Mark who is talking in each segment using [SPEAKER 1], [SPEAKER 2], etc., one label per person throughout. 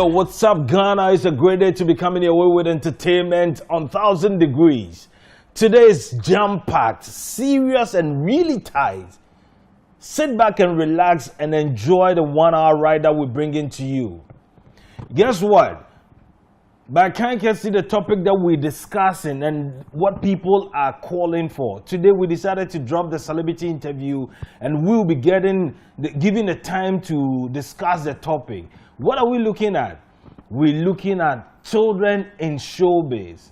[SPEAKER 1] Yo, what's up, Ghana? It's a great day to be coming your way with entertainment on 1,000 degrees. Today is jam-packed, serious and really tight. Sit back and relax and enjoy the 1 hour ride that we bring into you. Guess what? But I can't see the topic that we're discussing and what people are calling for. Today we decided to drop the celebrity interview and we'll be giving the time to discuss the topic. What are we looking at? We're looking at children in showbiz.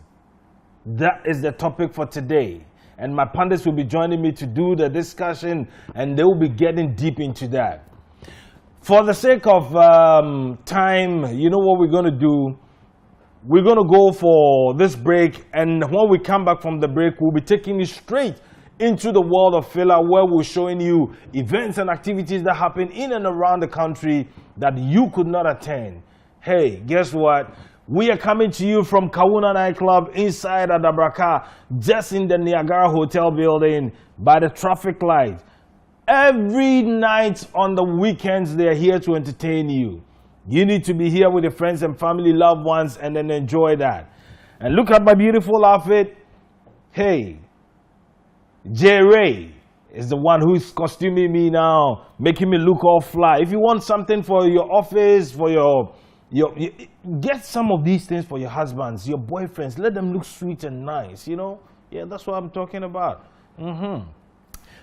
[SPEAKER 1] That is the topic for today. And my pundits will be joining me to do the discussion and they will be getting deep into that. For the sake of time, you know what we're going to do? We're going to go for this break, and when we come back from the break, we'll be taking you straight into the world of Fela, where we're showing you events and activities that happen in and around the country that you could not attend. Hey, guess what? We are coming to you from Kawuna Nightclub inside Adabraka, just in the Niagara Hotel building by the traffic light. Every night on the weekends, they are here to entertain you. You need to be here with your friends and family, loved ones, and then enjoy that. And look at my beautiful outfit. Hey, J. Ray is the one who's costuming me now, making me look all fly. If you want something for your office, for your get some of these things for your husbands, your boyfriends. Let them look sweet and nice, you know? Yeah, that's what I'm talking about.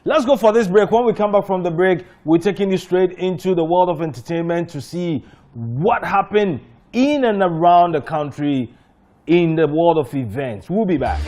[SPEAKER 1] Let's go for this break. When we come back from the break, we're taking you straight into the world of entertainment to see what happened in and around the country in the world of events. We'll be back.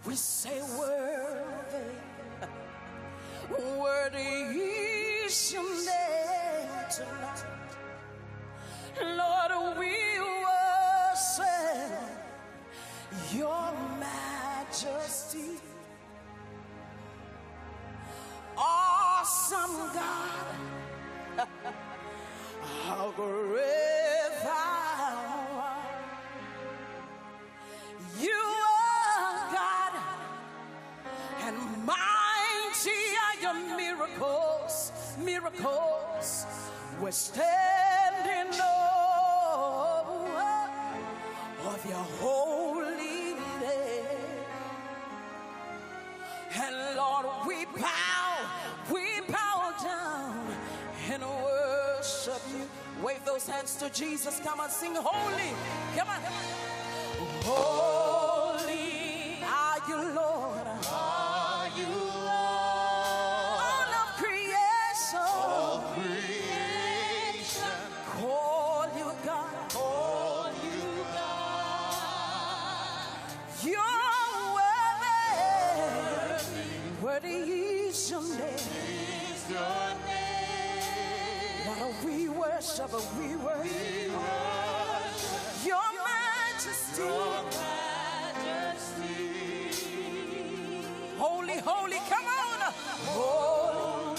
[SPEAKER 2] We say worthy, worthy is your name tonight. Lord, we worship your majesty. Awesome God, how great thou art. You are God, and mighty are your miracles, miracles. We're standing of your holy name. And Lord, we bow down and worship you. Wave those hands to Jesus. Come on, sing holy. Come on. Holy are you, Lord.
[SPEAKER 3] Are you Lord?
[SPEAKER 2] All of creation.
[SPEAKER 3] All creation.
[SPEAKER 2] Call you God.
[SPEAKER 3] Call you God.
[SPEAKER 2] You're worthy. Worthy is your name.
[SPEAKER 3] Is your name.
[SPEAKER 2] Lord, we worship, we worship your majesty.
[SPEAKER 3] Your majesty.
[SPEAKER 2] Holy, holy, come on. Holy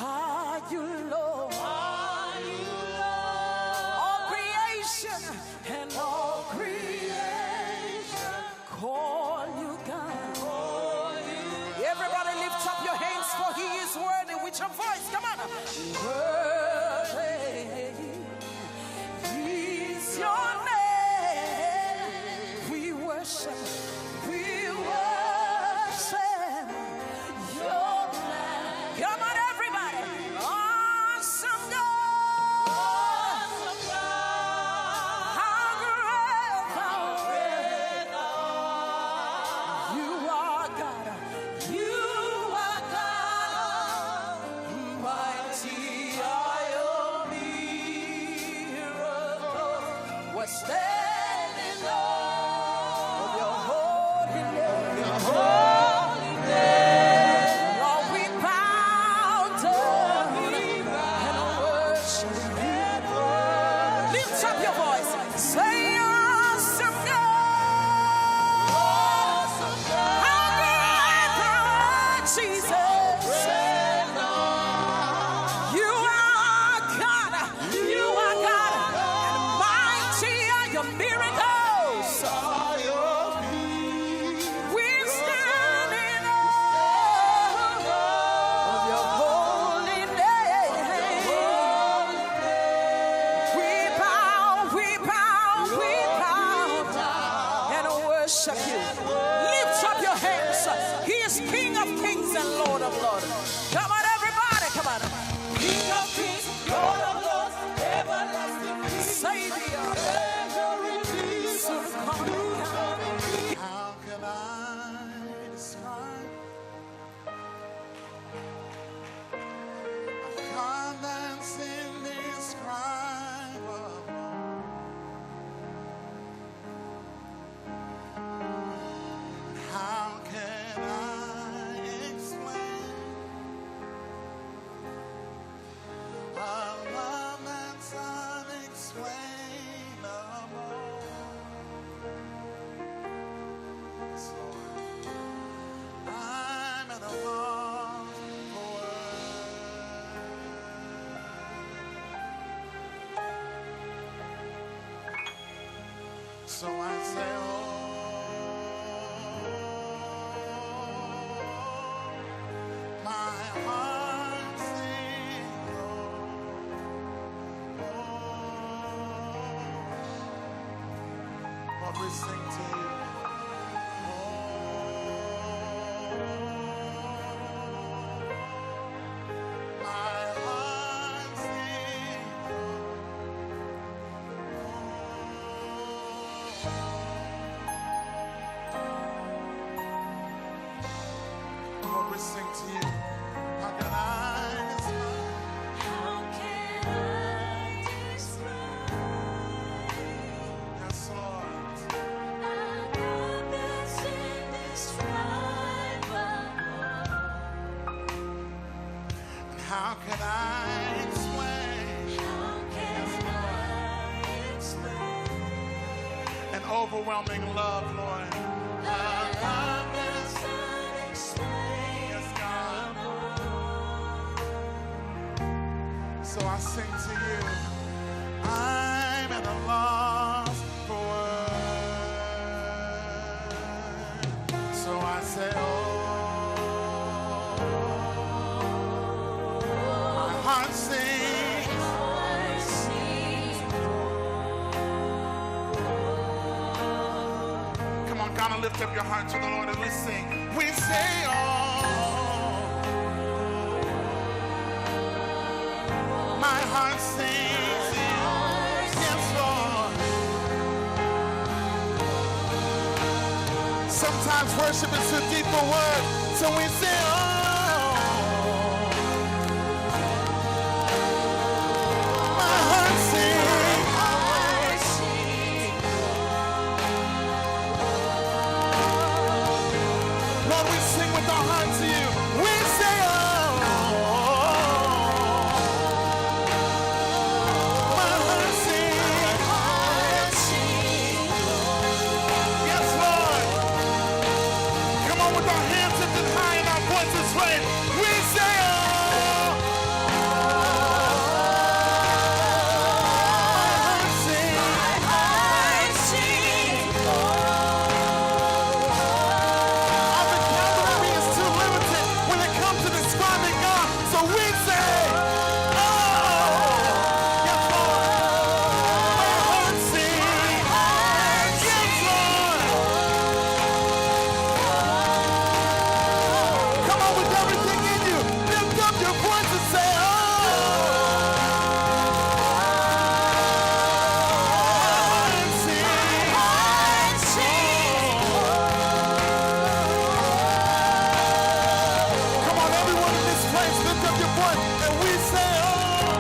[SPEAKER 2] are you, Lord.
[SPEAKER 3] Are you Lord?
[SPEAKER 2] All creation and all creation call you God.
[SPEAKER 3] Call you.
[SPEAKER 2] Everybody lift up your hands, for he is worthy. With your voice, come on. Worthy is your name. We kings and Lord of lords. Come on, everybody, come on.
[SPEAKER 3] King of kings, Lord of lords, everlasting King,
[SPEAKER 2] Savior, soon coming King.
[SPEAKER 4] How can I describe a God that's indescribable? How can I explain a love that's unexplainable? Yes, Lord. I'm at a loss for words. So I say, my heart sings, Lord, we sing to you. My heart sings, Lord, we sing to you. How can I describe?
[SPEAKER 3] How can I describe
[SPEAKER 4] Yes, Lord.
[SPEAKER 3] a God that's indescribable?
[SPEAKER 4] How can I explain
[SPEAKER 3] How can I explain
[SPEAKER 4] an overwhelming love, Lord?
[SPEAKER 3] a love that's
[SPEAKER 4] Yes, God.
[SPEAKER 3] unexplainable?
[SPEAKER 4] So I sing to you. I'm at a loss for words. So I say, oh, my heart sings. Come on, gotta lift up your heart to the Lord and we sing. We say, oh, my heart sings. Yes, Lord. Sometimes worship is too deep for words, so we say, oh, my heart sings. Lord, we sing with our hearts to you. We say, oh, my heart sings. Yes, Lord. Come on with our hands lifted high and our voices raised. We say, oh, my heart sings. Our vocabulary is too limited when it comes to describing God. So we say, oh, yes, Lord. My heart sings. Yes, Lord. Come on with everything in you. Lift up your voice and say, oh, my heart sings. Come on, everyone in this place, lift up your voice and we say, oh.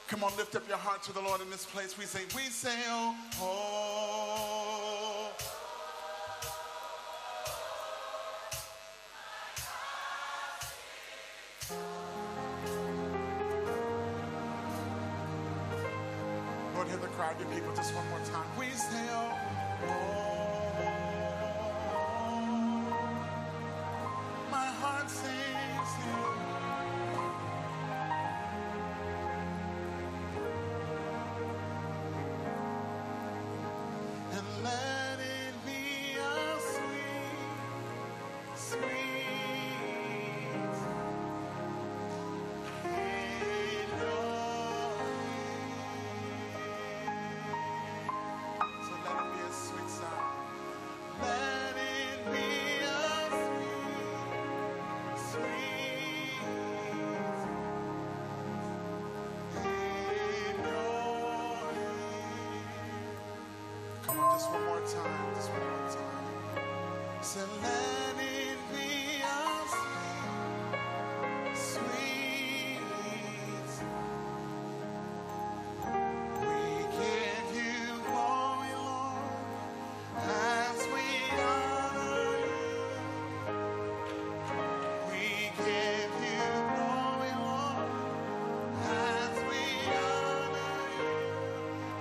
[SPEAKER 4] Come on, lift up your heart to the Lord in this place. We say, oh, oh. Lord, hear the crowd, your people, just one more time. We say, oh, oh. My heart sings to you. And let it be a sweet, sweet Just one more time, just one more time. So let it be a sweet, sweet. We give you glory, Lord, as we honor you. We give you glory, Lord, as we honor you.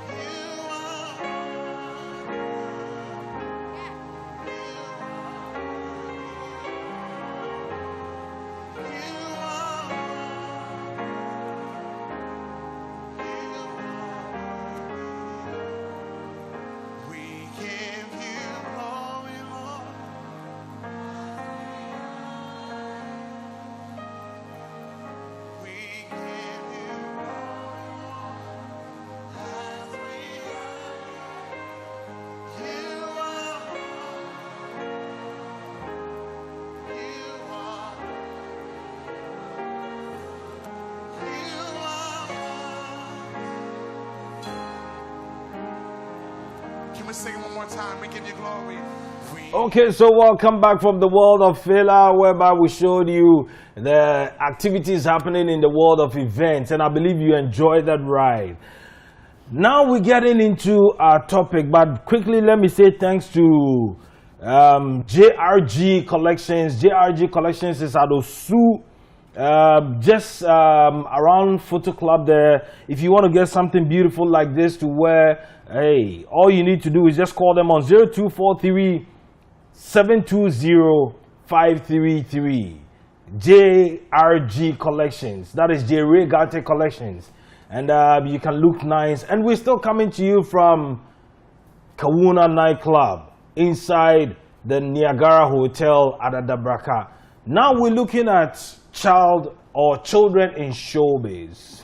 [SPEAKER 4] You are we give you glory, Lord. We give you glory, Lord, as we honor you. You are Can we sing it one more time? We give you glory.
[SPEAKER 1] Okay, so welcome back from the world of Fela, whereby we showed you the activities happening in the world of events, and I believe you enjoyed that ride. Now we're getting into our topic, but quickly let me say thanks to JRG Collections. JRG Collections is at Osu, just around Photo Club there. If you want to get something beautiful like this to wear, hey, all you need to do is just call them on 0243 720-533. JRG Collections. That is J. Ray Garte Collections. And you can look nice. And we're still coming to you from Kawuna Nightclub inside the Niagara Hotel at Adabraka. Now we're looking at children in showbiz.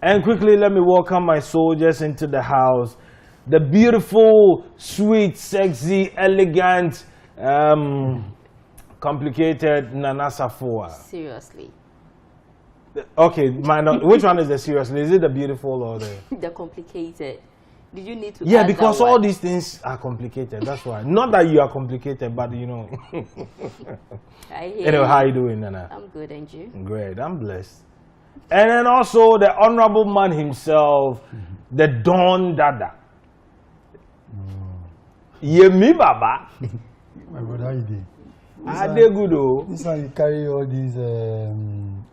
[SPEAKER 1] And quickly, let me welcome my soldiers into the house. The beautiful, sweet, sexy, elegant, complicated Nana Safua.
[SPEAKER 5] Seriously.
[SPEAKER 1] Okay, which one is the seriously? Is it the beautiful or the...
[SPEAKER 5] The complicated. Did you need to
[SPEAKER 1] Yeah,
[SPEAKER 5] add
[SPEAKER 1] because
[SPEAKER 5] that
[SPEAKER 1] all
[SPEAKER 5] one?
[SPEAKER 1] these things are complicated. That's why. Not that you are complicated, but you know.
[SPEAKER 5] I hear
[SPEAKER 1] Anyway,
[SPEAKER 5] you.
[SPEAKER 1] how you doing, Nana?
[SPEAKER 5] I'm good, and you?
[SPEAKER 1] Great, I'm blessed. And then also the honorable man himself, the Don Dada. Yemi Baba.
[SPEAKER 6] My brother, how you doing?
[SPEAKER 1] Adegudo.
[SPEAKER 6] This one you carry all these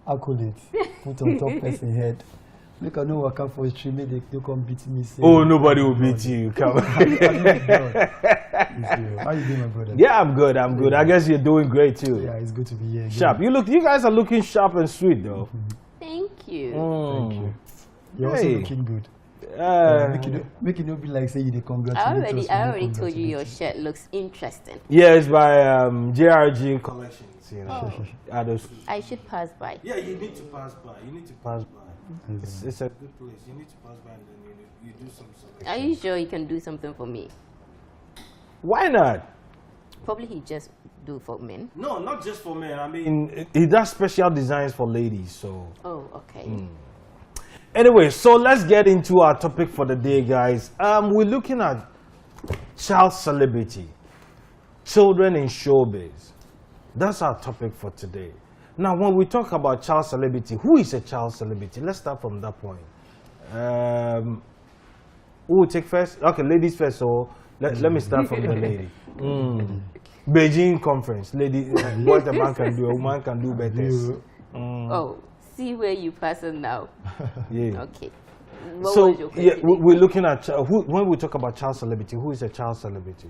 [SPEAKER 6] accolades, put on top person head. Make I no work out for a stream, make they come beat me. Say,
[SPEAKER 1] Oh, nobody will beat you. Come on.
[SPEAKER 6] How you doing, my brother?
[SPEAKER 1] Yeah, I'm good. I'm good. I guess you're doing great too.
[SPEAKER 6] Yeah, it's good to be here.
[SPEAKER 1] Sharp. You guys are looking sharp and sweet though.
[SPEAKER 5] Thank you.
[SPEAKER 6] Thank you. You're also
[SPEAKER 1] Hey.
[SPEAKER 6] looking good. Make it not be like say you dey
[SPEAKER 5] I
[SPEAKER 6] congratulate us.
[SPEAKER 5] already told you your shirt looks interesting.
[SPEAKER 1] Yeah, it's by JRG Collections. You know.
[SPEAKER 5] I should pass by.
[SPEAKER 1] Yeah, you need to pass by. You need to pass by. It's a good place. You need to pass by and then you do some selection.
[SPEAKER 5] Are you sure you can do something for me?
[SPEAKER 1] Why not?
[SPEAKER 5] Probably he just do for men.
[SPEAKER 1] No, not just for men. I mean, he does special designs for ladies. So
[SPEAKER 5] Oh, okay.
[SPEAKER 1] anyway, so let's get into our topic for the day, guys. We're looking at child celebrity, children in showbiz. That's our topic for today. Now, when we talk about child celebrity, who is a child celebrity? Let's start from that point. Who will take first? Okay, ladies first. So let me start from the lady. Beijing conference, lady. What a man can do, a woman can do better.
[SPEAKER 5] Oh, see where you passing now.
[SPEAKER 1] Yeah.
[SPEAKER 5] Okay. What
[SPEAKER 1] So
[SPEAKER 5] was your
[SPEAKER 1] yeah,
[SPEAKER 5] question?
[SPEAKER 1] we're looking at when we talk about child celebrity. Who is a child celebrity?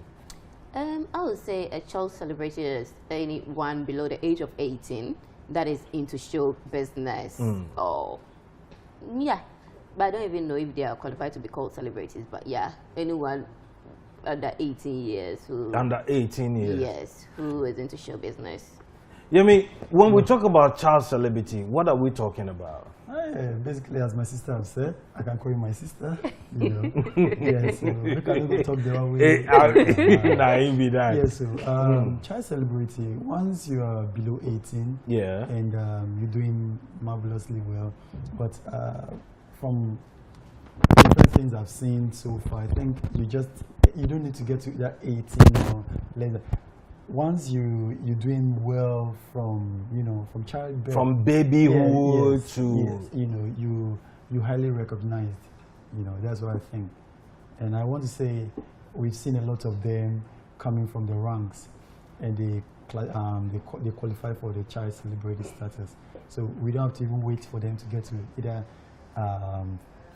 [SPEAKER 5] I would say a child celebrity is anyone below the age of 18 that is into show business. Or yeah, but I don't even know if they are qualified to be called celebrities. But yeah, anyone under 18 years who
[SPEAKER 1] Under 18 years.
[SPEAKER 5] yes, who is into show business.
[SPEAKER 1] Yeah, I mean, when we talk about child celebrity, what are we talking about?
[SPEAKER 6] Basically, as my sister has said, I can call you my sister. You know. Yeah, so we can go talk the one way.
[SPEAKER 1] Nah, it be that.
[SPEAKER 6] Yeah, so child celebrity, once you are below 18
[SPEAKER 1] Yeah.
[SPEAKER 6] and you're doing marvelously well, but from different things I've seen so far. I think you don't need to get to that 18 or later. Once you're doing well from childbirth,
[SPEAKER 1] From babyhood
[SPEAKER 6] yes,
[SPEAKER 1] to
[SPEAKER 6] you highly recognized. That's what I think. And I want to say we've seen a lot of them coming from the ranks, and they qualify for the child celebrity status. So we don't have to even wait for them to get to either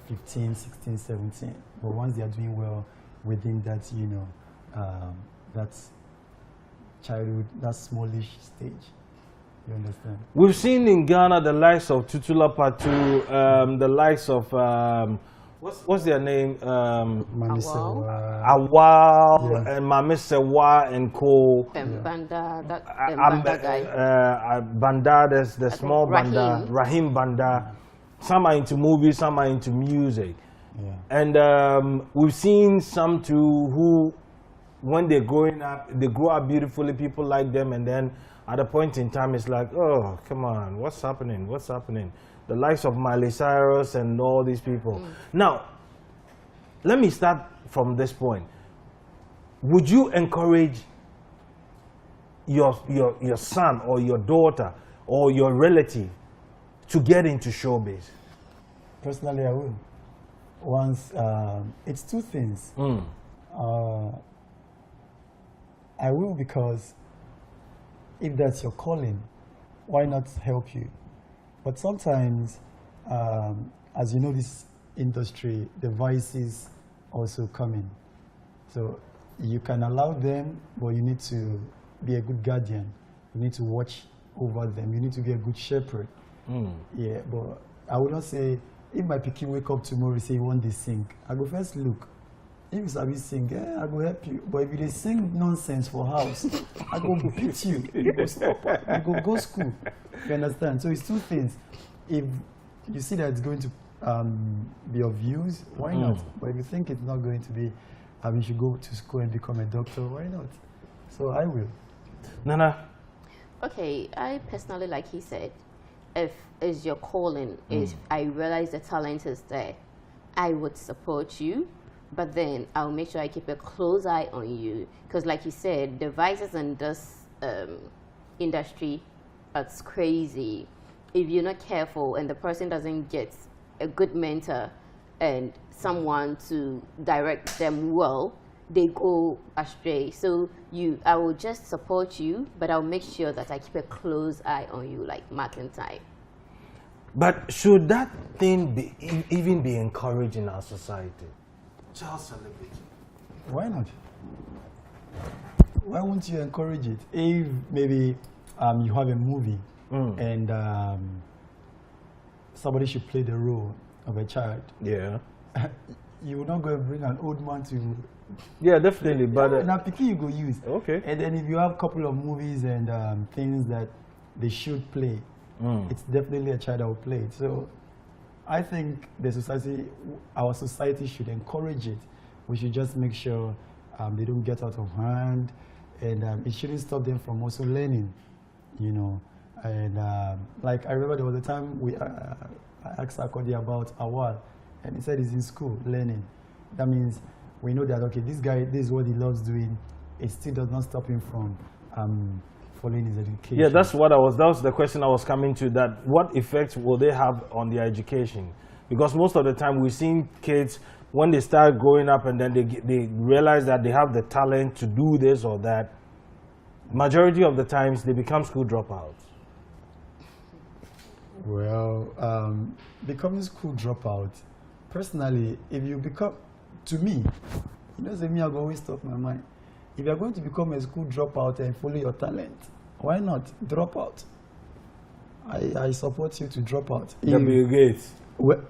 [SPEAKER 6] 15, 16, 17. But once they are doing well within that, that's childhood, that smallish stage. You understand?
[SPEAKER 1] We've seen in Ghana the likes of Tutula Patu, the likes of what's their name?
[SPEAKER 6] Mamisewa.
[SPEAKER 1] Awal
[SPEAKER 6] Yeah.
[SPEAKER 1] and Mamisewa and co.
[SPEAKER 5] Banda, Banda guy.
[SPEAKER 1] Banda, there's the small Banda,
[SPEAKER 5] Rahim.
[SPEAKER 1] Rahim Banda. Some are into movies, some are into music.
[SPEAKER 6] Yeah.
[SPEAKER 1] And we've seen some too who, when they're growing up, they grow up beautifully, people like them, and then at a point in time, it's like, oh, come on, what's happening? What's happening? The likes of Miley Cyrus and all these people. Now, let me start from this point. Would you encourage your son or your daughter or your relative to get into showbiz?
[SPEAKER 6] Personally, I will. Once, it's two things. I will because if that's your calling, why not help you? But sometimes, as you know, this industry, the vices also come in. So you can allow them, but you need to be a good guardian. You need to watch over them. You need to be a good shepherd. Yeah, but I would not say, if my pikin wake up tomorrow and say he want to sing, I go first look. If you sabi sing, I go help you. But if you dey sing nonsense for house, I go beat you. You go stop. You go school. You understand? So it's two things. If you see that it's going to be of use, why not? But if you think it's not going to be, you should go to school and become a doctor, why not? So I will.
[SPEAKER 1] Nana?
[SPEAKER 5] Okay, I personally, like he said, if it's your calling, if I realize the talent is there, I would support you. But then I'll make sure I keep a close eye on you. Because like you said, the vices in this industry, it's crazy. If you're not careful and the person doesn't get a good mentor and someone to direct them well, they go astray. So I will just support you, but I'll make sure that I keep a close eye on you, like marking time.
[SPEAKER 1] But should that thing even be encouraged in our society? Child celebrity.
[SPEAKER 6] Why not? Why won't you encourage it? If maybe you have a movie and somebody should play the role of a child,
[SPEAKER 1] Yeah.
[SPEAKER 6] you will not go and bring an old man to.
[SPEAKER 1] Yeah, definitely. But
[SPEAKER 6] Now, picky you go use.
[SPEAKER 1] okay.
[SPEAKER 6] And then if you have a couple of movies and things that they should play, it's definitely a child that will play it. So I think our society should encourage it. We should just make sure they don't get out of hand, and it shouldn't stop them from also learning, And like I remember there was a time I asked Akodi about Awal, and he said he's in school learning. That means we know that, okay, this guy, this is what he loves doing. It still does not stop him from following his education.
[SPEAKER 1] Yeah, that was the question I was coming to, that what effect will they have on their education? Because most of the time we've seen kids, when they start growing up and then they realize that they have the talent to do this or that, majority of the times they become school dropouts.
[SPEAKER 6] Well, becoming school dropout, personally, if you become, to me, it doesn't mean I'll always stop my mind. If you're going to become a school dropout and follow your talent, why not drop out? I support you to drop out.
[SPEAKER 1] Bill Gates.
[SPEAKER 6] Well,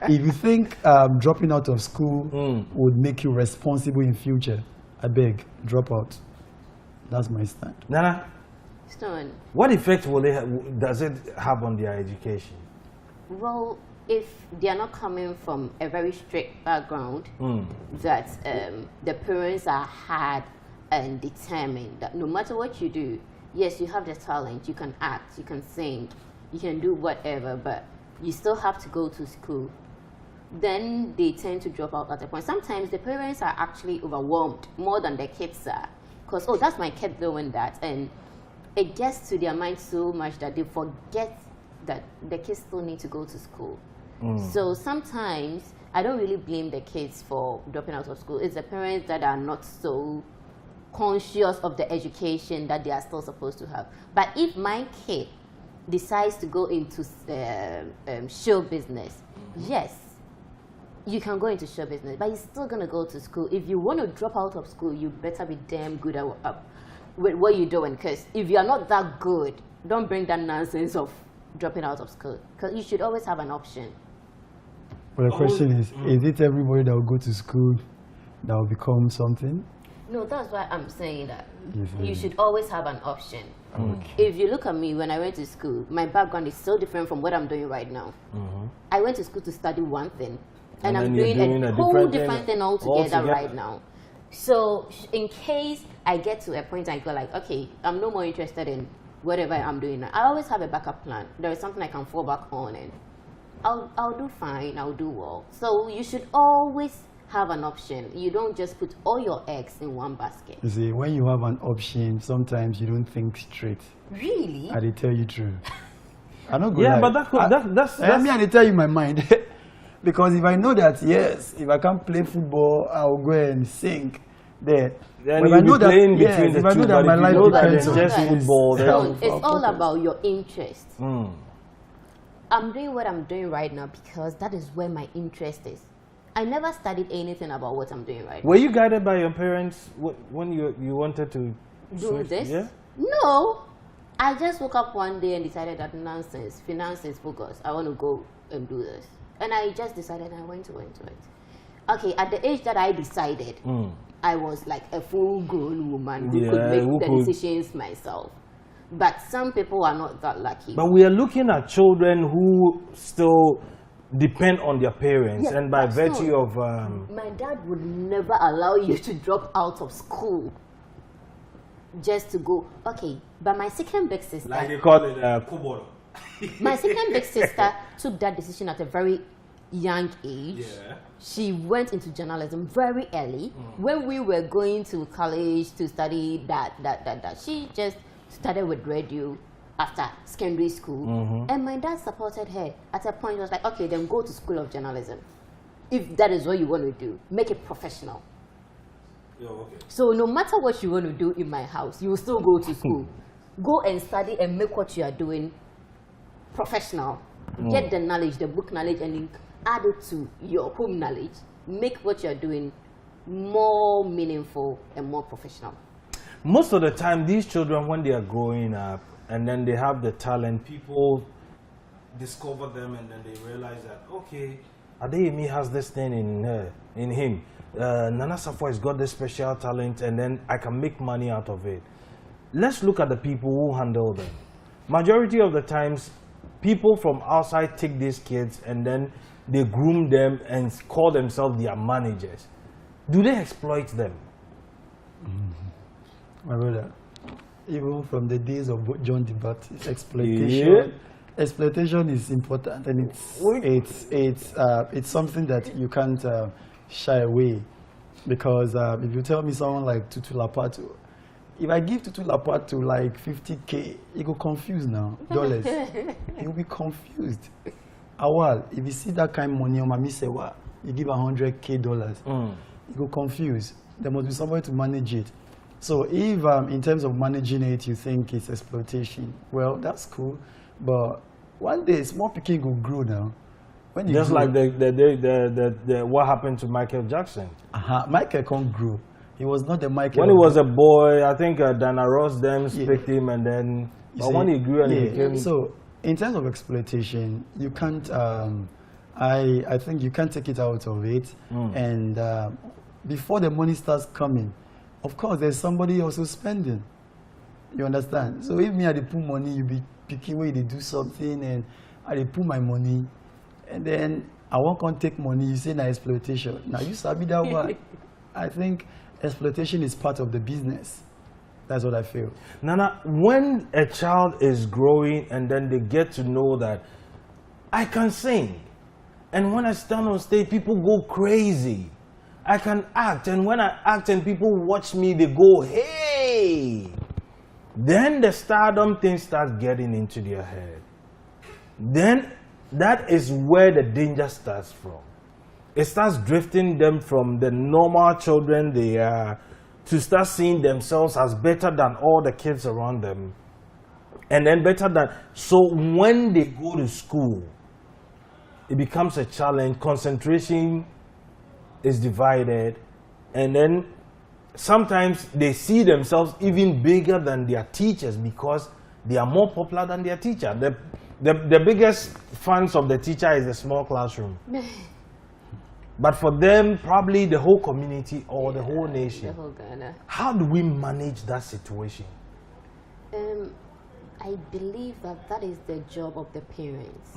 [SPEAKER 6] if you think dropping out of school would make you responsible in future, I beg, drop out. That's my stand.
[SPEAKER 1] Nana,
[SPEAKER 5] Stone.
[SPEAKER 1] what effect does it have on their education?
[SPEAKER 5] Well, if they are not coming from a very strict background, that the parents are hard and determined that no matter what you do, yes, you have the talent, you can act, you can sing, you can do whatever, but you still have to go to school. then they tend to drop out at a point. Sometimes the parents are actually overwhelmed more than the kids are. Because, oh, that's my kid doing that. And it gets to their mind so much that they forget that the kids still need to go to school. So sometimes I don't really blame the kids for dropping out of school. It's the parents that are not so conscious of the education that they are still supposed to have. But if my kid decides to go into show business, yes, you can go into show business, but you're still going to go to school. If you want to drop out of school, you better be damn good at with what you're doing. Because if you are not that good, don't bring that nonsense of dropping out of school. Because you should always have an option.
[SPEAKER 6] But the question is it everybody that will go to school that will become something?
[SPEAKER 5] No, that's why I'm saying that.
[SPEAKER 6] Yes,
[SPEAKER 5] You should always have an option. If you look at me when I went to school, my background is so different from what I'm doing right now. I went to school to study one thing, and I'm doing a whole different thing altogether right now. So in case I get to a point and go like, okay, I'm no more interested in whatever I'm doing now, I always have a backup plan. There is something I can fall back on, and I'll do fine, I'll do well. So you should always have an option. You don't just put all your eggs in one basket.
[SPEAKER 6] You see, when you have an option, sometimes you don't think straight.
[SPEAKER 5] Really?
[SPEAKER 6] I tell you true. I don't go
[SPEAKER 1] Yeah,
[SPEAKER 6] lie.
[SPEAKER 1] but that's
[SPEAKER 6] me, I tell you my mind. Because if I know that, yes, if I can't play football, I'll go and sing there.
[SPEAKER 1] Then
[SPEAKER 6] But if
[SPEAKER 1] you'll
[SPEAKER 6] I know
[SPEAKER 1] be
[SPEAKER 6] that,
[SPEAKER 1] playing
[SPEAKER 6] yes,
[SPEAKER 1] between the
[SPEAKER 6] if I
[SPEAKER 1] two,
[SPEAKER 6] know that
[SPEAKER 1] but
[SPEAKER 6] my
[SPEAKER 1] if you
[SPEAKER 6] life
[SPEAKER 1] know that
[SPEAKER 6] depends
[SPEAKER 1] it's
[SPEAKER 6] on
[SPEAKER 1] just
[SPEAKER 5] Yes.
[SPEAKER 1] football,
[SPEAKER 6] Yeah.
[SPEAKER 1] then
[SPEAKER 5] It's all about your interest.
[SPEAKER 1] Mm.
[SPEAKER 5] I'm doing what I'm doing right now because that is where my interest is. I never studied anything about what I'm doing right
[SPEAKER 1] Were you guided by your parents when you wanted to
[SPEAKER 5] now. Do
[SPEAKER 1] switch?
[SPEAKER 5] this?
[SPEAKER 1] Yeah.
[SPEAKER 5] No. I just woke up one day and decided that nonsense, finance is focus. I want to go and do this. And I just decided and I went into it. Okay, at the age that I decided, I was like a full-grown woman who could
[SPEAKER 1] Yeah,
[SPEAKER 5] make
[SPEAKER 1] who
[SPEAKER 5] the
[SPEAKER 1] could-
[SPEAKER 5] decisions myself. But some people are not that lucky.
[SPEAKER 1] But we are looking at children who still depend on their parents,
[SPEAKER 5] Yeah,
[SPEAKER 1] and by
[SPEAKER 5] that's
[SPEAKER 1] virtue
[SPEAKER 5] not-
[SPEAKER 1] of
[SPEAKER 5] My dad would never allow you to drop out of school just to go. Okay, but my second big sister,
[SPEAKER 1] like they call it kuboro.
[SPEAKER 5] my second big sister took that decision at a very young age.
[SPEAKER 1] Yeah.
[SPEAKER 5] She went into journalism very early. When we were going to college to study that, she just started with radio after secondary school. And my dad supported her. At a point, he was like, okay, then go to School of Journalism. If that is what you want to do, make it professional.
[SPEAKER 1] Okay.
[SPEAKER 5] So no matter what you want to do in my house, you will still go to school. Go and study and make what you are doing professional. Get the knowledge, the book knowledge, and then add it to your home knowledge. Make what you are doing more meaningful and more professional.
[SPEAKER 1] Most of the time, these children, when they are growing up and then they have the talent, people discover them and then they realize that, okay, Adeyemi has this thing in him. Nana Safwa has got this special talent and then I can make money out of it. Let's look at the people who handle them. Majority of the times, people from outside take these kids and then they groom them and call themselves their managers. Do they exploit them?
[SPEAKER 6] My brother, even from the days of John the Baptist, exploitation is important, and it's something that you can't shy away, because if you tell me someone like Tutu Lapato, if I give Tutu Lapato like 50K, he go confused now, dollars. He will be confused. Awal, if you see that kind of money on my Misewa, you give $100K, you go confused. There must be somebody to manage it. So if in terms of managing it, you think it's exploitation, well, that's cool. But one day, small picking will grow now. When you
[SPEAKER 1] Just
[SPEAKER 6] grow,
[SPEAKER 1] like the what happened to Michael Jackson.
[SPEAKER 6] Michael can't grow. He was not the Michael.
[SPEAKER 1] When he was a boy, I think Dana Ross then picked him, and then but when he grew and he became
[SPEAKER 6] So in terms of exploitation, you can't. I think you can't take it out of it. And before the money starts coming, of course, there's somebody also spending. You understand? So if me I dey put money, you be picking where they do something, and I dey put my money, and then I won't come take money. You say na exploitation. Now you sabi that one. I think exploitation is part of the business. That's what I feel.
[SPEAKER 1] Nana, when a child is growing and then they get to know that I can sing And when I stand on stage, people go crazy. I can act, and when I act and people watch me, they go, hey! Then the stardom thing starts getting into their head. Then that is where the danger starts from. It starts drifting them from the normal children they are to start seeing themselves as better than all the kids around them. And then better than, so when they go to school, it becomes a challenge. Concentration is divided, and then sometimes they see themselves even bigger than their teachers because they are more popular than their teacher. The biggest fans of the teacher is the small classroom. But for them, probably the whole community or the whole nation.
[SPEAKER 5] The whole Ghana.
[SPEAKER 1] How do we manage that situation?
[SPEAKER 5] I believe that is the job of the parents.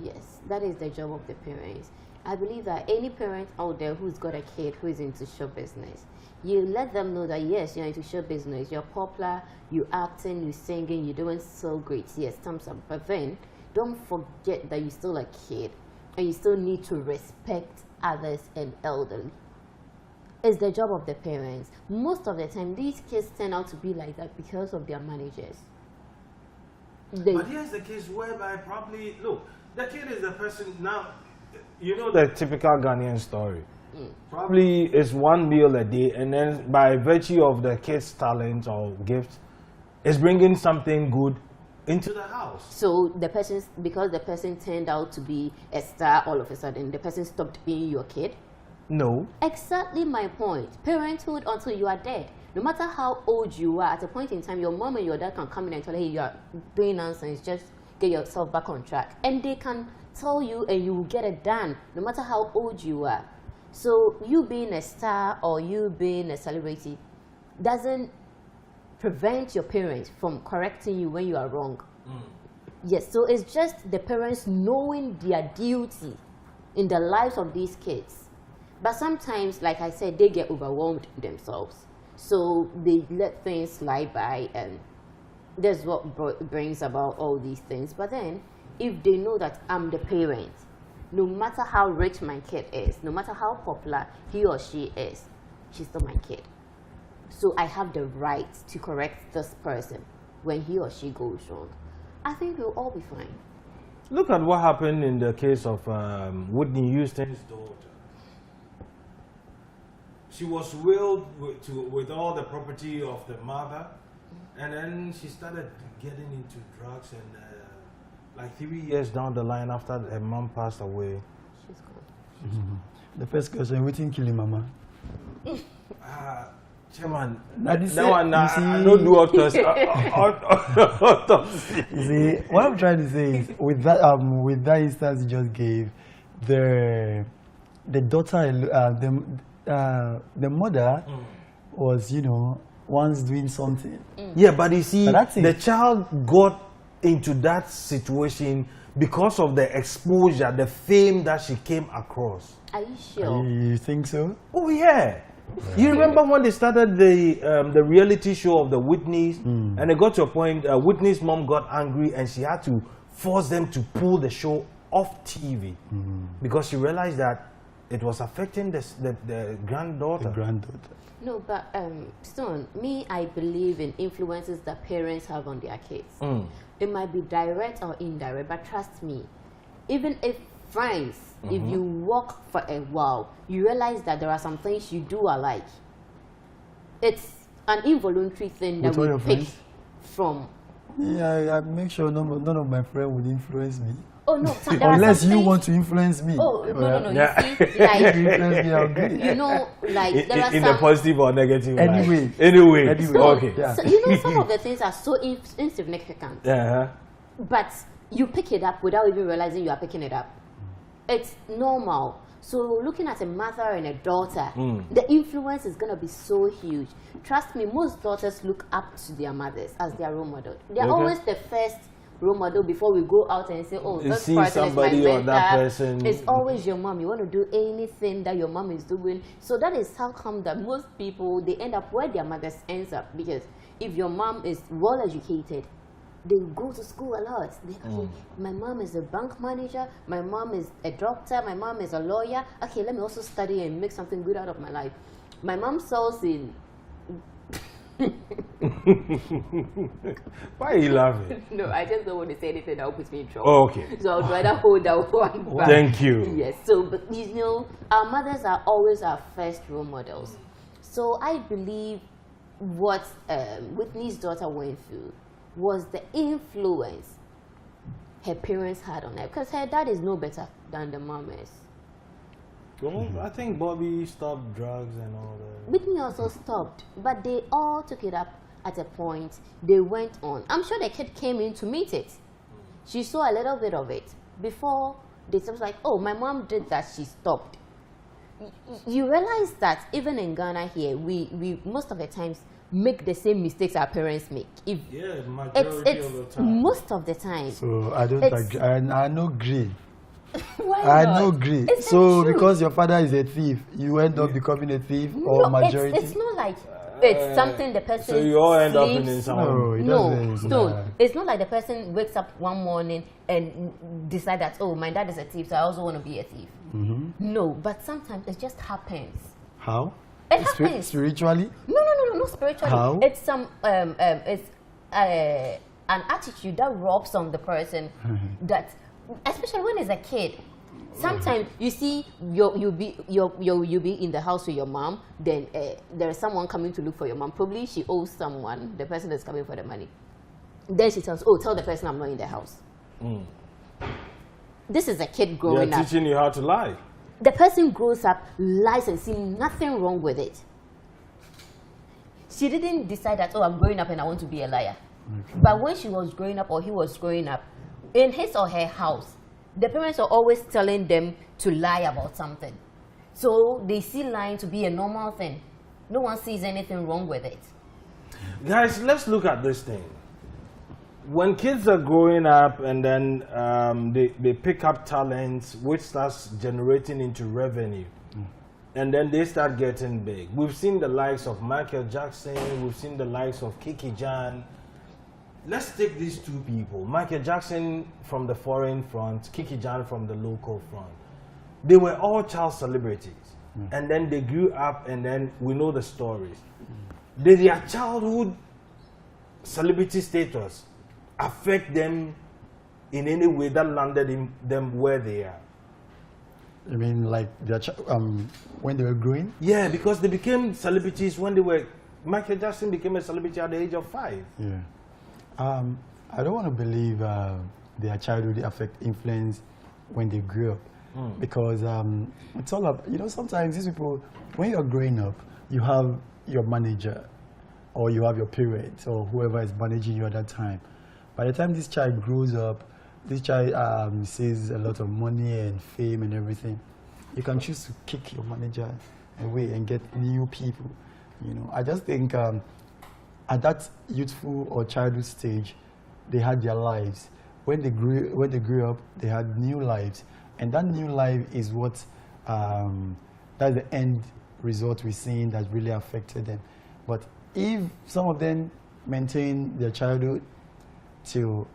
[SPEAKER 5] Yes, that is the job of the parents. I believe that any parent out there who's got a kid who is into show business, you let them know that yes, you're into show business, you're popular, you're acting, you're singing, you're doing so great. Yes, thumbs up. But then don't forget that you're still a kid and you still need to respect others and elderly. It's the job of the parents. Most of the time, these kids turn out to be like that because of their managers.
[SPEAKER 1] But here's the case whereby probably, look, the kid is the person now, you know the typical Ghanaian story. Probably it's one meal a day, and then by virtue of the kid's talent or gift, it's bringing something good into the house.
[SPEAKER 5] So the person, because the person turned out to be a star all of a sudden, the person stopped being your kid?
[SPEAKER 1] No.
[SPEAKER 5] Exactly my point. Parenthood until you are dead. No matter how old you are, at a point in time, your mom and your dad can come in and tell you, hey, you are doing nonsense, just get yourself back on track. And they can tell you and you will get it done, no matter how old you are. So you being a star or you being a celebrity doesn't prevent your parents from correcting you when you are wrong. Yes, so it's just the parents knowing their duty in the lives of these kids. But sometimes, like I said, they get overwhelmed themselves. So they let things slide by, and that's what brings about all these things. But then, if they know that I'm the parent, no matter how rich my kid is, no matter how popular he or she is, she's still my kid. So I have the right to correct this person when he or she goes wrong. I think we'll all be fine.
[SPEAKER 1] Look at what happened in the case of Whitney Houston's daughter. She was willed with all the property of the mother, and then she started getting into drugs, and like 3 years down the line after her mom passed away.
[SPEAKER 5] She's gone.
[SPEAKER 6] The first question, we think kill mama.
[SPEAKER 1] Chairman,
[SPEAKER 6] Now,
[SPEAKER 1] that
[SPEAKER 6] see-
[SPEAKER 1] one,
[SPEAKER 6] you
[SPEAKER 1] I
[SPEAKER 6] see-
[SPEAKER 1] don't do autopsy. Autopsy.
[SPEAKER 6] You see, what I'm trying to say is, with that instance you just gave, the daughter, the mother was, once doing something.
[SPEAKER 1] Yeah, but you see,
[SPEAKER 6] But that's it.
[SPEAKER 1] the child got into that situation because of the exposure, the fame that she came across.
[SPEAKER 5] Are you sure?
[SPEAKER 6] You think so?
[SPEAKER 1] Oh yeah. You remember when they started the reality show of the Whitneys, and it got to a point, Whitney's mom got angry and she had to force them to pull the show off TV because she realized that it was affecting the granddaughter.
[SPEAKER 6] The granddaughter.
[SPEAKER 5] No, but Stone, me, I believe in influences that parents have on their kids. It might be direct or indirect, but trust me, even if friends, if you walk for a while, you realize that there are some things you do alike. It's an involuntary thing that
[SPEAKER 6] With all
[SPEAKER 5] we
[SPEAKER 6] your
[SPEAKER 5] pick
[SPEAKER 6] friends?
[SPEAKER 5] from.
[SPEAKER 6] Yeah, I make sure none of my friends would influence me.
[SPEAKER 5] Oh no, there are
[SPEAKER 6] Unless
[SPEAKER 5] some
[SPEAKER 6] you
[SPEAKER 5] things-
[SPEAKER 6] want to influence me.
[SPEAKER 5] Oh no!
[SPEAKER 1] Yeah.
[SPEAKER 5] You see,
[SPEAKER 6] If you
[SPEAKER 5] like
[SPEAKER 6] influence me, I'll agree.
[SPEAKER 5] you know, like there are
[SPEAKER 1] in
[SPEAKER 5] some.
[SPEAKER 1] the positive or negative light?
[SPEAKER 6] Anyway.
[SPEAKER 1] Anyway.
[SPEAKER 6] Okay. Yeah.
[SPEAKER 5] So you know, some of the things are so insignificant.
[SPEAKER 1] Uh-huh.
[SPEAKER 5] But you pick it up without even realizing you are picking it up. It's normal. So looking at a mother and a daughter, the influence is going to be so huge. Trust me, most daughters look up to their mothers as their role model. They're
[SPEAKER 1] Okay.
[SPEAKER 5] always the first role model before we go out and say, oh,
[SPEAKER 1] You
[SPEAKER 5] this
[SPEAKER 1] see
[SPEAKER 5] person is my
[SPEAKER 1] somebody
[SPEAKER 5] mentor.
[SPEAKER 1] or that person.
[SPEAKER 5] It's always your mom. You want to do anything that your mom is doing. So that is how come that most people, they end up where their mothers ends up. Because if your mom is well educated, they go to school a lot. Okay, my mom is a bank manager, my mom is a doctor, my mom is a lawyer. Okay, let me also study and make something good out of my life. My mom sells in.
[SPEAKER 1] Why are you laughing?
[SPEAKER 5] No, I just don't want to say anything that will put me in trouble.
[SPEAKER 1] Oh, okay.
[SPEAKER 5] So I'd rather hold that one back.
[SPEAKER 1] Thank you.
[SPEAKER 5] Yes. So, but you know, our mothers are always our first role models. So I believe what Whitney's daughter went through was the influence her parents had on her, because her dad is no better than the mom is.
[SPEAKER 1] Well, I think Bobby stopped drugs and all that.
[SPEAKER 5] Whitney also stopped, but they all took it up at a point. They went on. I'm sure the kid came in to meet it. She saw a little bit of it before they was like, oh, my mom did that, she stopped. You realize that even in Ghana here, we most of the times make the same mistakes our parents make. If
[SPEAKER 1] Yeah, majority
[SPEAKER 5] it's
[SPEAKER 1] of the time.
[SPEAKER 5] most of the time.
[SPEAKER 6] So I don't
[SPEAKER 5] It's-
[SPEAKER 6] agree. I no agree.
[SPEAKER 5] Why
[SPEAKER 6] I
[SPEAKER 5] not?
[SPEAKER 6] no agree.
[SPEAKER 5] It's the
[SPEAKER 6] So
[SPEAKER 5] truth.
[SPEAKER 6] because your father is a thief, you end up becoming a thief or
[SPEAKER 5] No,
[SPEAKER 6] majority?
[SPEAKER 5] it's not like it's something the person
[SPEAKER 1] So you all end up in
[SPEAKER 5] sleeps-
[SPEAKER 1] some.
[SPEAKER 6] No, it
[SPEAKER 5] No,
[SPEAKER 6] doesn't.
[SPEAKER 5] so it's not like the person wakes up one morning and decide that, oh, my dad is a thief, so I also want to be a thief. No, but sometimes it just happens.
[SPEAKER 6] How?
[SPEAKER 5] It happens.
[SPEAKER 6] Spiritually?
[SPEAKER 5] No, spiritually.
[SPEAKER 6] How?
[SPEAKER 5] It's some it's an attitude that rubs on the person that, especially when it's a kid. Sometimes you see you'll be in the house with your mom, then there is someone coming to look for your mom. Probably she owes someone, the person is coming for the money. Then she tells, oh, tell the person I'm not in the house. This is a kid
[SPEAKER 1] They're
[SPEAKER 5] growing up.
[SPEAKER 1] teaching you how to lie.
[SPEAKER 5] The person grows up, lies, and sees nothing wrong with it. She didn't decide that, oh, I'm growing up and I want to be a liar. But when she was growing up or he was growing up, in his or her house, the parents are always telling them to lie about something. So they see lying to be a normal thing. No one sees anything wrong with it.
[SPEAKER 1] Guys, let's look at this thing. When kids are growing up and then they pick up talents which starts generating into revenue, and then they start getting big. We've seen the likes of Michael Jackson, we've seen the likes of Kiki Jan. Let's take these two people, Michael Jackson from the foreign front, Kiki Jan from the local front. They were all child celebrities, and then they grew up and then we know the stories. Did their childhood celebrity status affect them in any way that landed them where they are?
[SPEAKER 6] I mean, like when they were growing?
[SPEAKER 1] Yeah, because they became celebrities when they were. Michael Jackson became a celebrity at the age of 5.
[SPEAKER 6] Yeah. I don't want to believe their childhood affect influence when they grew up. Because it's all up, sometimes these people, when you're growing up, you have your manager or you have your parents or whoever is managing you at that time. By the time this child grows up, this child sees a lot of money and fame and everything. You can choose to kick your manager away and get new people. I just think at that youthful or childhood stage, they had their lives. When they grew up, they had new lives. And that new life is what, that's the end result we're seeing that really affected them. But if some of them maintain their childhood till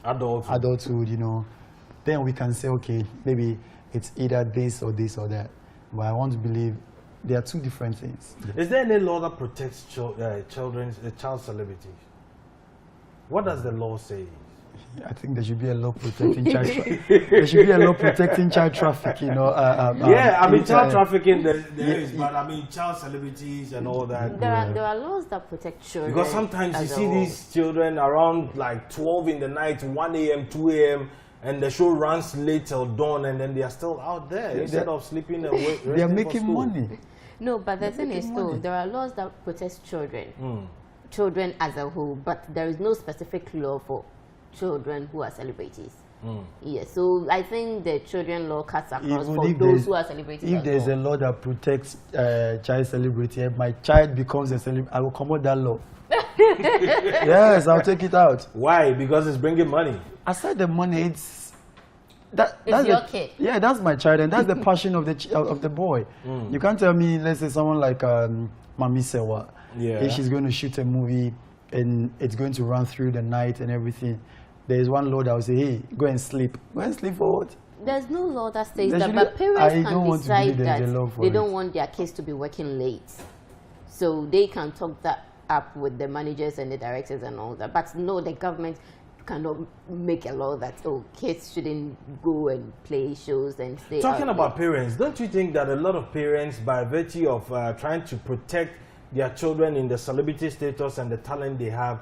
[SPEAKER 6] adulthood, then we can say, okay, maybe it's either this or that. But I want to believe there are two different things.
[SPEAKER 1] Is there any law that protects child celebrities? What does the law say?
[SPEAKER 6] I think there should be a law protecting child. There should be a law protecting child trafficking.
[SPEAKER 1] Yeah, I mean child trafficking there is, but I mean child celebrities and all that.
[SPEAKER 5] There are laws that protect children.
[SPEAKER 1] Because sometimes you
[SPEAKER 5] as a
[SPEAKER 1] see
[SPEAKER 5] whole.
[SPEAKER 1] these children around like 12 in the night, 1 a.m., 2 a.m., and the show runs late till dawn, and then they are still out there instead of sleeping away.
[SPEAKER 6] They are making money.
[SPEAKER 5] No, but the thing is, though, there are laws that protect children, children as a whole, but there is no specific law for children who are celebrities. Yes, so I think the children law cuts across
[SPEAKER 6] Even
[SPEAKER 5] for
[SPEAKER 6] if
[SPEAKER 5] those who are celebrities.
[SPEAKER 6] If
[SPEAKER 5] as
[SPEAKER 6] there's
[SPEAKER 5] well.
[SPEAKER 6] a law that protects child celebrity, and my child becomes a celebrity, I will come out that law. Yes, I'll take it out.
[SPEAKER 1] Why? Because it's bringing money.
[SPEAKER 6] Aside the money, it's
[SPEAKER 5] your kid.
[SPEAKER 6] Yeah, that's my child, and that's the passion of the boy. You can't tell me, let's say someone like Mami Sewa,
[SPEAKER 1] Yeah.
[SPEAKER 6] if she's going to shoot a movie and it's going to run through the night and everything, there is one law that will say, hey, go and sleep. Go and sleep for what?
[SPEAKER 5] There's no law that says
[SPEAKER 6] There
[SPEAKER 5] that,
[SPEAKER 6] should
[SPEAKER 5] but
[SPEAKER 6] be-
[SPEAKER 5] parents
[SPEAKER 6] I don't
[SPEAKER 5] can
[SPEAKER 6] want to
[SPEAKER 5] decide
[SPEAKER 6] believe there's
[SPEAKER 5] that
[SPEAKER 6] a law for
[SPEAKER 5] they
[SPEAKER 6] it.
[SPEAKER 5] don't want their kids to be working late. So they can talk that up with the managers and the directors and all that. But no, the government cannot make a law that, oh, kids shouldn't go and play shows and stay
[SPEAKER 1] Talking
[SPEAKER 5] out
[SPEAKER 1] about
[SPEAKER 5] late.
[SPEAKER 1] parents, don't you think that a lot of parents, by virtue of trying to protect their children in the celebrity status and the talent they have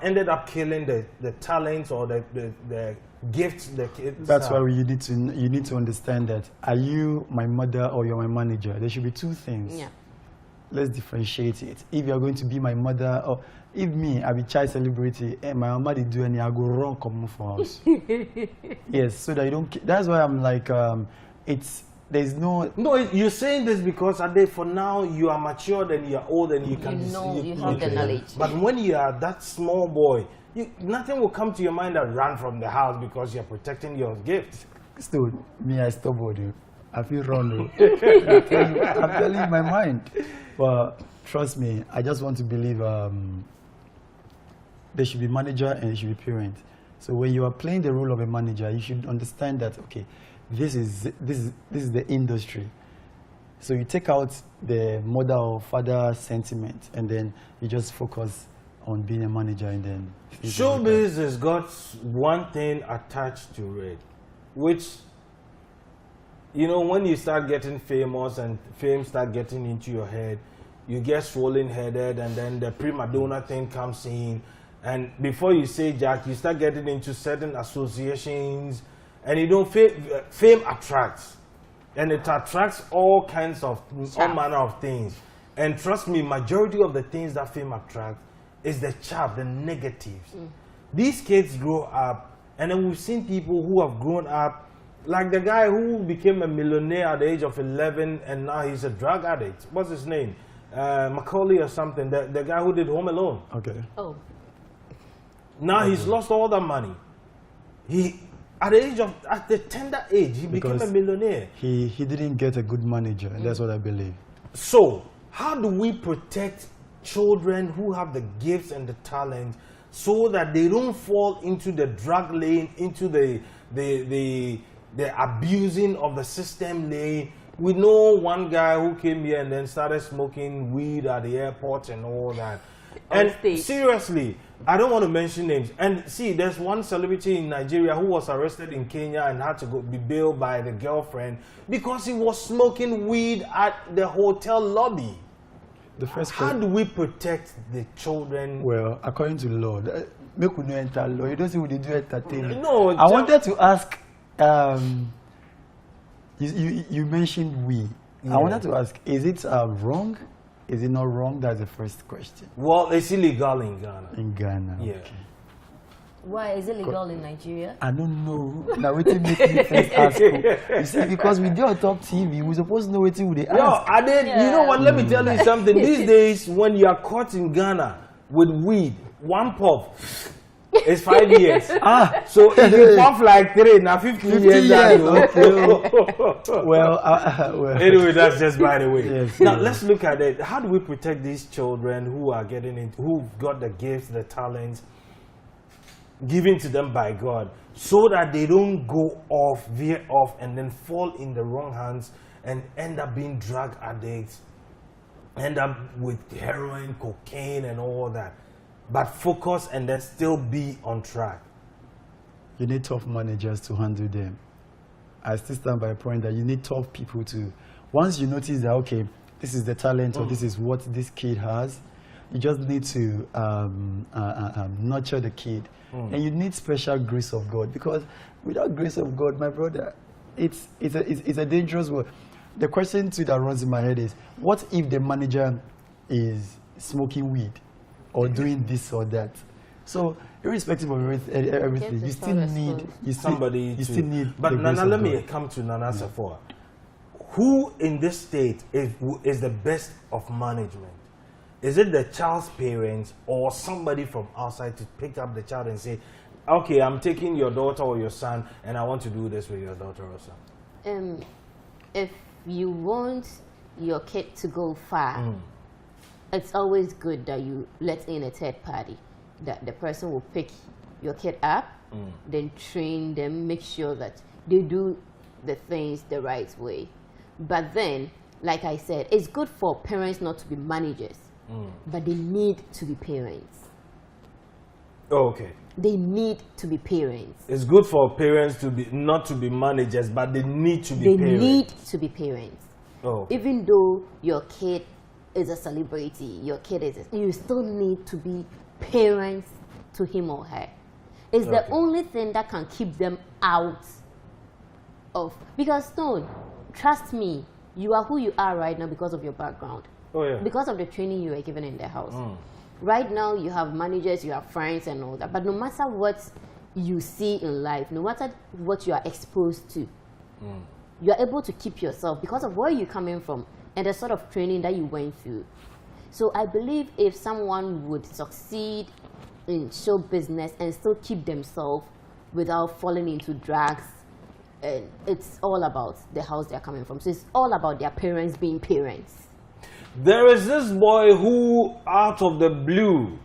[SPEAKER 1] ended up killing the talents or the gifts the kids
[SPEAKER 6] That's
[SPEAKER 1] have?
[SPEAKER 6] why you need to understand that. Are you my mother or you're my manager? There should be two things.
[SPEAKER 5] Yeah.
[SPEAKER 6] Let's differentiate it. If you're going to be my mother, or if me, I be child celebrity, and my mama did do any, I go wrong come for house. Yes, so that you don't. That's why I'm like, there's no.
[SPEAKER 1] No, you're saying this because for now you are matured and you are old and you can
[SPEAKER 5] You have the knowledge.
[SPEAKER 1] But when you are that small boy, nothing will come to your mind that run from the house because you're protecting your gifts.
[SPEAKER 6] Still, me, I stubborn. You. I feel wrong. I'm telling you my mind. But trust me, I just want to believe there should be manager and there should be parent. So when you are playing the role of a manager, you should understand that, okay, this is the industry. So you take out the mother or father sentiment and then you just focus on being a manager and then...
[SPEAKER 1] Showbiz has got one thing attached to it, which, you know, when you start getting famous and fame start getting into your head, you get swollen headed and then the prima donna thing comes in. And before you say Jack, you start getting into certain associations and you know, fame attracts. And it attracts all kinds of, all manner of things. And trust me, majority of the things that fame attracts is the chaff, the negatives. These kids grow up, and then we've seen people who have grown up, like the guy who became a millionaire at the age of 11, and now he's a drug addict. What's his name? Macaulay or something, the guy who did Home Alone.
[SPEAKER 6] Okay.
[SPEAKER 5] Oh,
[SPEAKER 1] Now he's lost all that money. At the tender age, he became a millionaire.
[SPEAKER 6] He didn't get a good manager, and that's what I believe.
[SPEAKER 1] So, how do we protect children who have the gifts and the talent so that they don't fall into the drug lane, into the abusing of the system lane? We know one guy who came here and then started smoking weed at the airport and all that. And
[SPEAKER 5] stage.
[SPEAKER 1] seriously, I don't want to mention names. And see, there's one celebrity in Nigeria who was arrested in Kenya and had to be bailed by the girlfriend because he was smoking weed at the hotel lobby.
[SPEAKER 6] The first
[SPEAKER 1] How do we protect the children?
[SPEAKER 6] Well, according to the law, make we no enter law. You don't see what they do entertainment.
[SPEAKER 1] No,
[SPEAKER 6] I wanted to ask. You mentioned we.
[SPEAKER 1] Yeah.
[SPEAKER 6] I wanted to ask: is it wrong? Is it not wrong? That's the first question.
[SPEAKER 1] Well, it's illegal in Ghana.
[SPEAKER 6] In Ghana.
[SPEAKER 1] Yeah.
[SPEAKER 6] Okay.
[SPEAKER 5] why is it legal in Nigeria?
[SPEAKER 6] I don't know. Now, what make me first ask? You see, because we do on top TV, we supposed to know what they
[SPEAKER 1] Yo,
[SPEAKER 6] ask.
[SPEAKER 1] I did. You know what? Let me tell you something. These days, when you are caught in Ghana with weed, one puff is 5 years. So if you puff like 3, now 50 years.
[SPEAKER 6] years,
[SPEAKER 1] Okay.
[SPEAKER 6] Well,
[SPEAKER 1] Anyway, that's just by the way.
[SPEAKER 6] Yes,
[SPEAKER 1] Now
[SPEAKER 6] yes.
[SPEAKER 1] let's look at it. How do we protect these children who are getting into, who've got the gifts, the talents given to them by God, so that they don't go off, veer off, and then fall in the wrong hands and end up being drug addicts, end up with heroin, cocaine, and all that, but focus and then still be on track?
[SPEAKER 6] You need tough managers to handle them. I still stand by a point that you need tough people to, once you notice that, okay, this is the talent or this is what this kid has, you just need to nurture the kid. And you need special grace of God, because without grace of God, my brother, it's a dangerous world. The question too that runs in my head is, what if the manager is smoking weed or doing this or that? So irrespective of everything, you still need
[SPEAKER 1] Somebody
[SPEAKER 6] you
[SPEAKER 1] to.
[SPEAKER 6] still need.
[SPEAKER 1] But
[SPEAKER 6] the grace
[SPEAKER 1] Nana,
[SPEAKER 6] of
[SPEAKER 1] let me
[SPEAKER 6] God.
[SPEAKER 1] come to Nana Sephora. Who in this state is the best of management? Is it the child's parents or somebody from outside to pick up the child and say, okay, I'm taking your daughter or your son and I want to do this with your daughter or son?
[SPEAKER 5] If you want your kid to go far, it's always good that you let in a third party. that the person will pick your kid up, then train them, make sure that they do the things the right way. But then, like I said, it's good for parents not to be managers, but they need to be parents.
[SPEAKER 1] Oh, okay.
[SPEAKER 5] They need to be parents.
[SPEAKER 1] It's good for parents to be not to be managers, but they need to be
[SPEAKER 5] They
[SPEAKER 1] parents.
[SPEAKER 5] need to be parents.
[SPEAKER 1] Oh, okay.
[SPEAKER 5] Even though your kid is a celebrity, you still need to be parents to him or her. It's the
[SPEAKER 1] Okay.
[SPEAKER 5] only thing that can keep them out of, because Stone, trust me, you are who you are right now because of your background,
[SPEAKER 1] Oh, yeah.
[SPEAKER 5] because of the training you were given in the house. Right now you have managers, you have friends and all that, but no matter what you see in life, no matter what you are exposed to, you are able to keep yourself because of where you're coming from and the sort of training that you went through. So I believe if someone would succeed in show business and still keep themselves without falling into drugs, and it's all about the house they're coming from. So it's all about their parents being parents.
[SPEAKER 1] There is this boy who, out of the blue,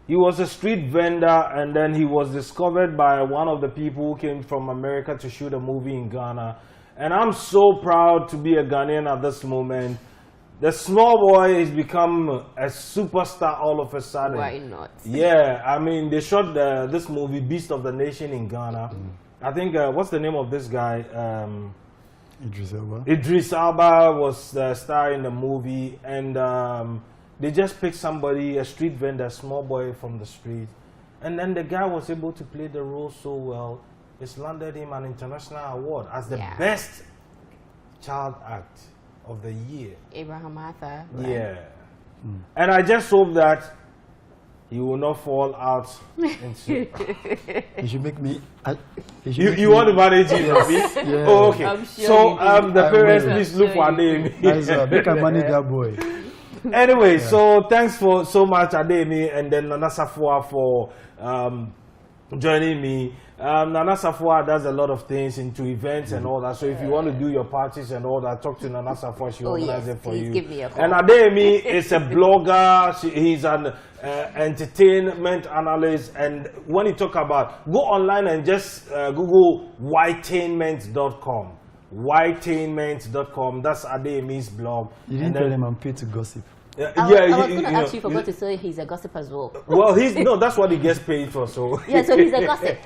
[SPEAKER 1] he was a street vendor, and then he was discovered by one of the people who came from America to shoot a movie in Ghana. And I'm so proud to be a Ghanaian at this moment. The small boy has become a superstar all of a sudden.
[SPEAKER 5] Why not?
[SPEAKER 1] Yeah, I mean, they shot this movie, Beast of the Nation, in Ghana. I think, what's the name of this guy?
[SPEAKER 6] Idris Elba.
[SPEAKER 1] Idris Elba was the star in the movie, and they just picked somebody, a street vendor, small boy from the street, and then the guy was able to play the role so well. It's landed him an international award as the best child act of the year.
[SPEAKER 5] Abraham Arthur. Right?
[SPEAKER 1] Yeah, and I just hope that he will not fall out into.
[SPEAKER 6] He should make me.
[SPEAKER 1] You want to manage it, Rafi?
[SPEAKER 6] Yeah.
[SPEAKER 1] Oh, okay.
[SPEAKER 5] I'm sure
[SPEAKER 1] So
[SPEAKER 5] you do.
[SPEAKER 1] the
[SPEAKER 6] I
[SPEAKER 1] parents,
[SPEAKER 6] will.
[SPEAKER 1] please look for a name.
[SPEAKER 6] That's make a manage that boy.
[SPEAKER 1] Anyway, so thanks for so much, Ademi, and then Nana Safua for joining me. Nana Safua does a lot of things into events and all that. So if you want to do your parties and all that, talk to Nana Safua. She organizes it for
[SPEAKER 5] please
[SPEAKER 1] you.
[SPEAKER 5] give me a call.
[SPEAKER 1] And Ademi is a blogger. He's an entertainment analyst. And when you talk about, go online and just Google whitetainment.com. Whitetainment.com. That's Ademi's blog.
[SPEAKER 6] You didn't tell him I'm paid to gossip.
[SPEAKER 1] Yeah,
[SPEAKER 5] I was going to ask you, forgot to say he's a gossip as well.
[SPEAKER 1] Well, that's what he gets paid for. So
[SPEAKER 5] Yeah, so he's a gossip.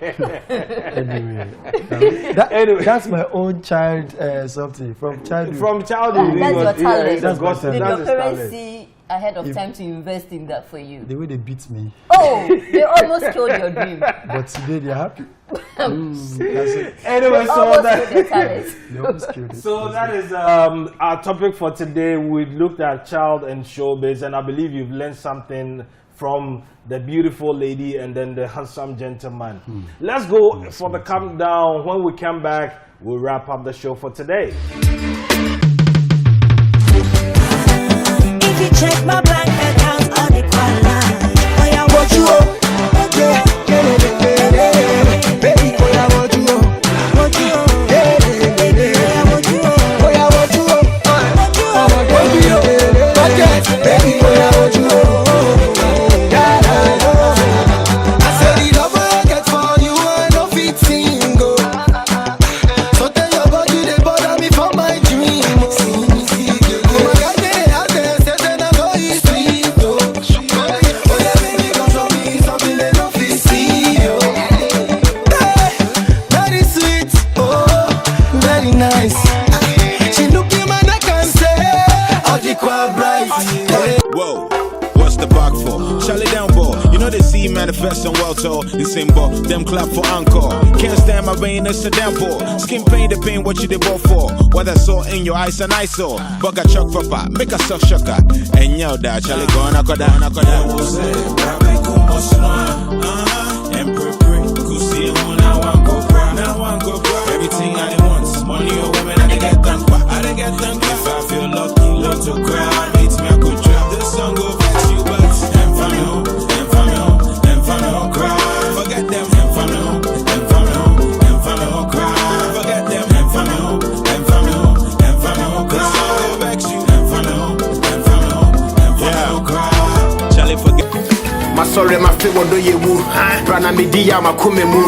[SPEAKER 6] Anyway, that's my own child something from childhood.
[SPEAKER 1] from childhood,
[SPEAKER 5] That's your talent.
[SPEAKER 1] it's a gossip.
[SPEAKER 5] Did
[SPEAKER 1] That's
[SPEAKER 5] your
[SPEAKER 1] his
[SPEAKER 5] parents
[SPEAKER 1] talent.
[SPEAKER 5] see ahead of time to invest in that for you?
[SPEAKER 6] the way they beat me,
[SPEAKER 5] Oh, they almost killed your dream.
[SPEAKER 6] but today they're happy. That's it.
[SPEAKER 1] Anyway, so
[SPEAKER 5] Almost
[SPEAKER 1] that.
[SPEAKER 5] killed their talent.
[SPEAKER 6] They almost killed it.
[SPEAKER 1] So that is our topic for today. We looked at child and showbiz, and I believe you've learned something from the beautiful lady and then the handsome gentleman. Let's go for the countdown. When we come back, we'll wrap up the show for today.
[SPEAKER 3] If you check my bank account on the line, oh yeah, what you owe? Baby, oh yeah, what you owe? What you owe? Baby, oh yeah, what you owe? Oh yeah, what you owe? What you owe? Baby, oh yeah, what you owe? I said the love I get for you, I no fit single. So tell your body they bother me for my dream. Oh my God, they out there say that I know it's sweet, oh. Oh yeah, baby, come show me something they no fit see, oh. Hey, very sweet, oh, very nice. She look in my neck and say, oh, the quite bright. Hey.
[SPEAKER 7] Whoa, what's the back for? Charlie down ball. You know they see manifest and well told. In symbol, them clap for encore. Can't stand my vein, it's a downpour. Skin pain, the pain, what you did both for? What I saw in your eyes and I saw. But I chuck papa, make a suck shocker. And yo, that Charlie gone, I could everything I want, money or women, I get done. I get done. If I feel lucky, love to cry, makes me a good trap. This song go vex you, but and from home, and from home, and from home, cry. Forget them, and from home, and from home, and from home, cry. Forget them, and from home, and from home, and from home, cry. This song go vex you, and from home, and from home, and from home, cry. Charlie, forget.
[SPEAKER 8] My sorry, my Afe wodo yewu Brana media makome mu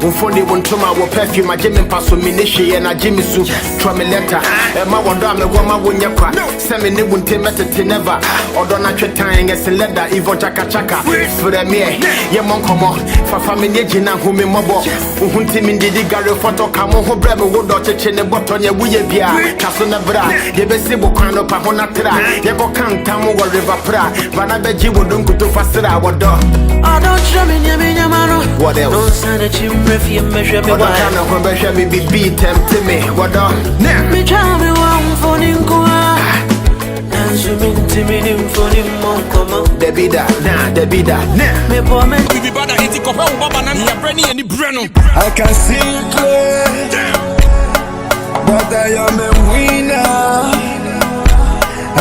[SPEAKER 8] Unfone wontoma wo perfume Ajeme mpaso minishe na Jimmy su Twa me letter Ma wondo ame woma wonye kwa Seme ne wunte metete never Odo na twetan ngese leda Ivo chaka chaka Fure me Ye monkomo Fafa me nye jina hume mobo Uhunti mindidi gare foto Kamo ho breme wodo cheche ne boto nye wuye bia Kaso na bra Ye besi bukwano pa hona tra Ye go kantamu wa river pra Vana beji wodo nkutu fasira wodo
[SPEAKER 2] I don't show me nyamano.
[SPEAKER 8] What else?
[SPEAKER 2] Don't sign a chim refy and measure me.
[SPEAKER 8] What kind of conversion me be beat tempted me? What the?
[SPEAKER 2] Me try me one for Ninkua. And you mean to me for Ninkuma.
[SPEAKER 8] The bida, nah, the bida, nah.
[SPEAKER 2] Me poor man.
[SPEAKER 9] We be bad at it, Copa, Baba, and Brandy and the Breno.
[SPEAKER 3] I can see clear, but I am a winner,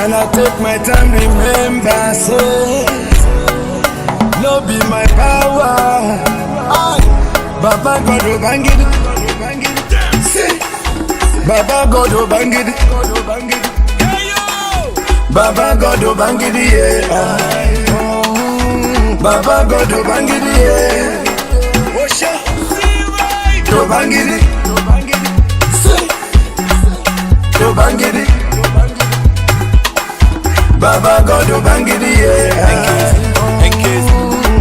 [SPEAKER 3] and I take my time. Remember, say. No be my power. Baba God will bang it. Baba God will bang it. Baba God will bang it, yeah. Baba God will bang it, yeah. Do bang it. Do bang it. Baba God will bang it, yeah.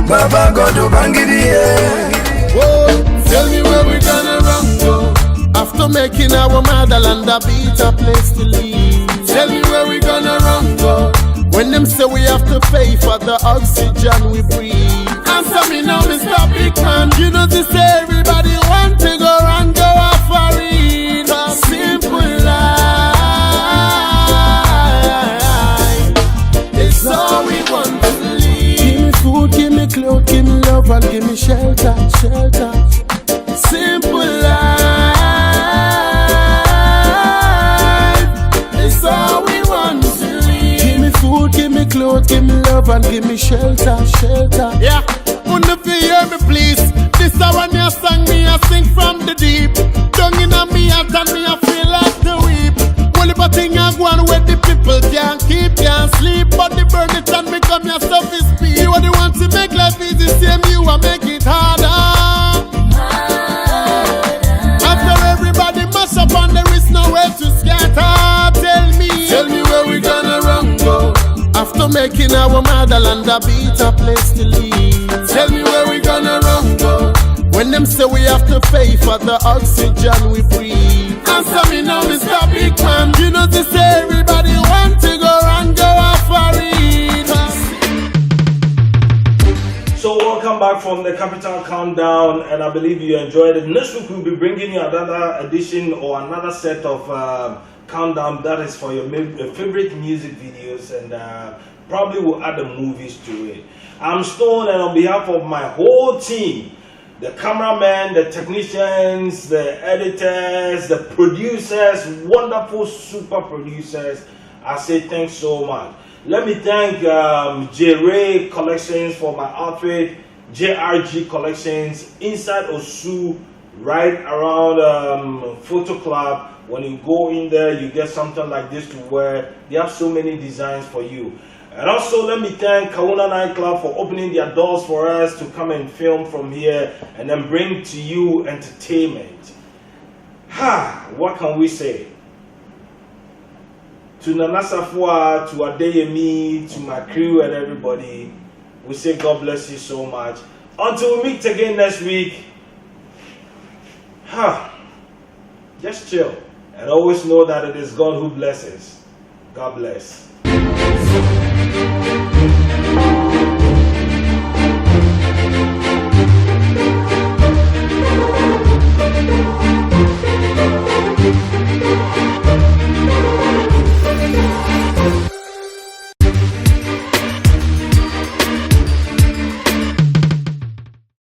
[SPEAKER 3] Baba God to bang it, yeah.
[SPEAKER 4] Whoa, tell me where we gonna run go. After making our motherland a better place to live. Tell me where we gonna run go. When them say we have to pay for the oxygen we breathe. Answer me now, Mr. Big Man. You know this everybody want to go and go off for it. A simple life. It's all we want to live. Give me food, give me clothes, give me love and give me shelter, shelter. Simple life. It's all we want to live. Give me food, give me clothes, give me love and give me shelter, shelter. Yeah, wouldn't if you hear me please. This is when you sang me, I sing from the deep. Down in me heart and me, I feel like to weep. Only but thing I go on where the people can't keep, can't sleep. But the burn it and become your self-esteem. You are the one to make life easy, same you are make it harder. After everybody mash up and there is nowhere to scatter. Tell me where we gonna run go. After making our motherland a better place to live. Tell me where we gonna run go. When them say we have to pay for the oxygen we breathe. Answer me now, Mr. Big Man. You know this everybody want to go and go off for it.
[SPEAKER 1] So welcome back from the Capital Countdown, and I believe you enjoyed it. Next week we'll be bringing you another edition or another set of countdown that is for your favorite music videos, and probably we'll add the movies to it. I'm Stone, and on behalf of my whole team, the cameramen, the technicians, the editors, the producers, wonderful super producers, I say thanks so much. Let me thank J. Ray Collections for my outfit, JRG Collections, inside Osu, right around Photo Club. When you go in there, you get something like this to wear. They have so many designs for you. And also let me thank Kauna Nightclub for opening their doors for us to come and film from here and then bring to you entertainment. What can we say? To Nana Safua, to Adeyemi, to my crew and everybody, we say God bless you so much. Until we meet again next week, just chill and always know that it is God who blesses. God bless.